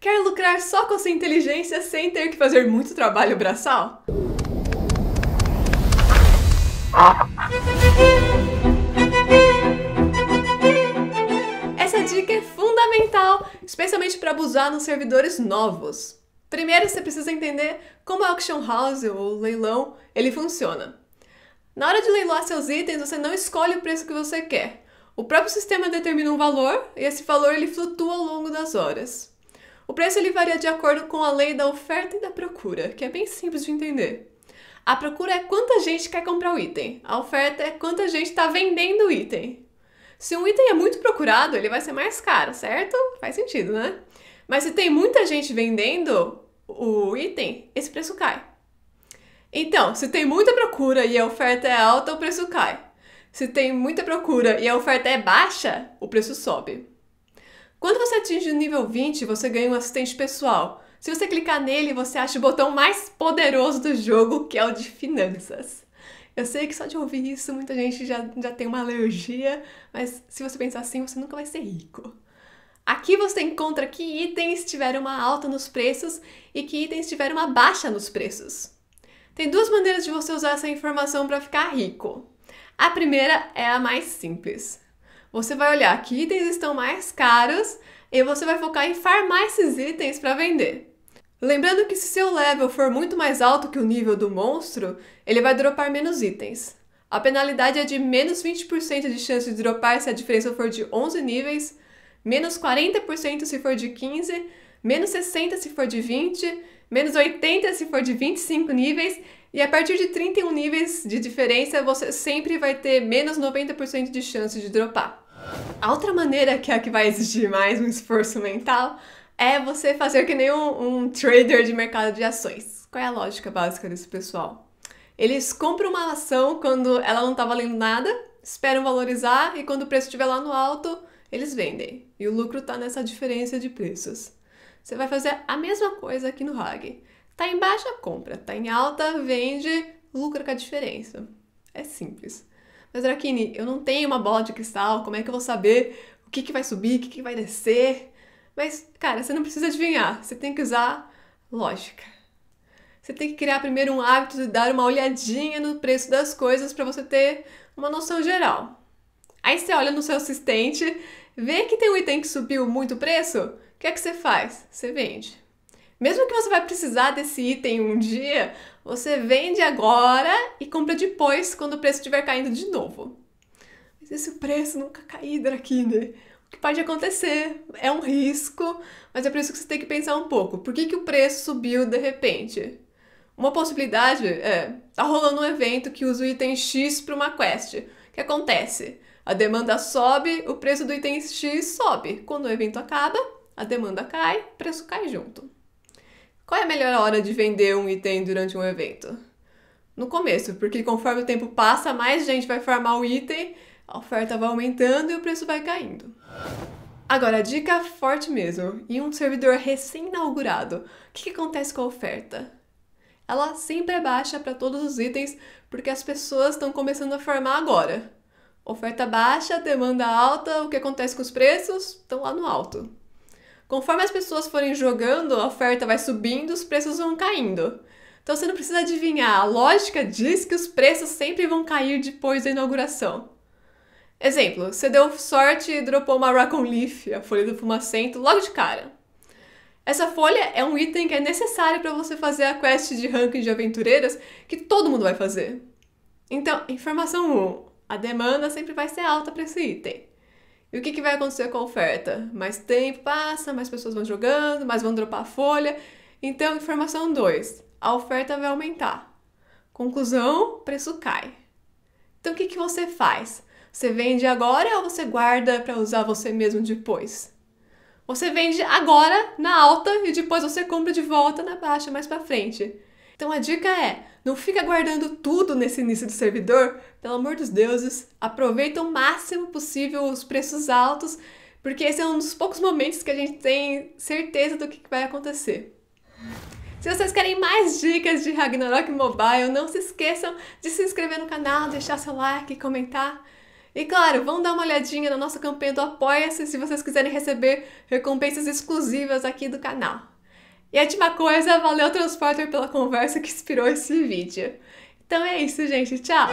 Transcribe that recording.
Quer lucrar só com sua inteligência sem ter que fazer muito trabalho braçal? Essa dica é fundamental, especialmente para abusar nos servidores novos. Primeiro, você precisa entender como a auction house, ou leilão, ele funciona. Na hora de leiloar seus itens, você não escolhe o preço que você quer. O próprio sistema determina um valor e esse valor ele flutua ao longo das horas. O preço ele varia de acordo com a lei da oferta e da procura, que é bem simples de entender. A procura é quanta gente quer comprar o item, a oferta é quanta gente está vendendo o item. Se um item é muito procurado, ele vai ser mais caro, certo? Faz sentido, né? Mas se tem muita gente vendendo o item, esse preço cai. Então, se tem muita procura e a oferta é alta, o preço cai. Se tem muita procura e a oferta é baixa, o preço sobe. Quando você atinge o nível 20, você ganha um assistente pessoal. Se você clicar nele, você acha o botão mais poderoso do jogo, que é o de finanças. Eu sei que só de ouvir isso, muita gente já tem uma alergia, mas se você pensar assim, você nunca vai ser rico. Aqui você encontra que itens tiveram uma alta nos preços e que itens tiveram uma baixa nos preços. Tem duas maneiras de você usar essa informação para ficar rico. A primeira é a mais simples. Você vai olhar que itens estão mais caros e você vai focar em farmar esses itens para vender. Lembrando que se seu level for muito mais alto que o nível do monstro, ele vai dropar menos itens. A penalidade é de menos 20% de chance de dropar se a diferença for de 11 níveis, menos 40% se for de 15, menos 60% se for de 20, menos 80% se for de 25 níveis, e a partir de 31 níveis de diferença, você sempre vai ter menos 90% de chance de dropar. A outra maneira, que é a que vai exigir mais um esforço mental, é você fazer que nem um trader de mercado de ações. Qual é a lógica básica desse pessoal? Eles compram uma ação quando ela não está valendo nada, esperam valorizar e quando o preço estiver lá no alto, eles vendem. E o lucro está nessa diferença de preços. Você vai fazer a mesma coisa aqui no RAG. Tá em baixa, compra. Tá em alta, vende, lucra com a diferença. É simples. Mas, Drakini, eu não tenho uma bola de cristal, como é que eu vou saber o que vai subir, o que vai descer? Mas, cara, você não precisa adivinhar, você tem que usar lógica. Você tem que criar primeiro um hábito de dar uma olhadinha no preço das coisas para você ter uma noção geral. Aí você olha no seu assistente, vê que tem um item que subiu muito o preço, o que é que você faz? Você vende. Mesmo que você vai precisar desse item um dia, você vende agora e compra depois, quando o preço estiver caindo de novo. Mas e se o preço nunca cair, Drakini? O que pode acontecer? É um risco, mas é por isso que você tem que pensar um pouco. Por que o preço subiu de repente? Uma possibilidade é, tá rolando um evento que usa o item X para uma quest. O que acontece? A demanda sobe, o preço do item X sobe. Quando o evento acaba, a demanda cai, o preço cai junto. Qual é a melhor hora de vender um item durante um evento? No começo, porque conforme o tempo passa, mais gente vai farmar o item, a oferta vai aumentando e o preço vai caindo. Agora, a dica forte mesmo, em um servidor recém-inaugurado, o que acontece com a oferta? Ela sempre é baixa para todos os itens, porque as pessoas estão começando a farmar agora. Oferta baixa, demanda alta, o que acontece com os preços? Estão lá no alto. Conforme as pessoas forem jogando, a oferta vai subindo, os preços vão caindo. Então você não precisa adivinhar, a lógica diz que os preços sempre vão cair depois da inauguração. Exemplo, você deu sorte e dropou uma Raccoon Leaf, a folha do fumacento, logo de cara. Essa folha é um item que é necessário para você fazer a quest de ranking de aventureiras que todo mundo vai fazer. Então, informação 1, a demanda sempre vai ser alta para esse item. E o que vai acontecer com a oferta? Mais tempo passa, mais pessoas vão jogando, mais vão dropar a folha. Então, informação 2, a oferta vai aumentar. Conclusão, preço cai. Então, o que você faz? Você vende agora ou você guarda para usar você mesmo depois? Você vende agora na alta e depois você compra de volta na baixa mais para frente. Então a dica é, não fica guardando tudo nesse início do servidor, pelo amor dos deuses, aproveita o máximo possível os preços altos, porque esse é um dos poucos momentos que a gente tem certeza do que vai acontecer. Se vocês querem mais dicas de Ragnarok Mobile, não se esqueçam de se inscrever no canal, deixar seu like e comentar. E claro, vão dar uma olhadinha na nossa campanha do Apoia-se se vocês quiserem receber recompensas exclusivas aqui do canal. E a última coisa, valeu Transporter pela conversa que inspirou esse vídeo. Então é isso, gente. Tchau!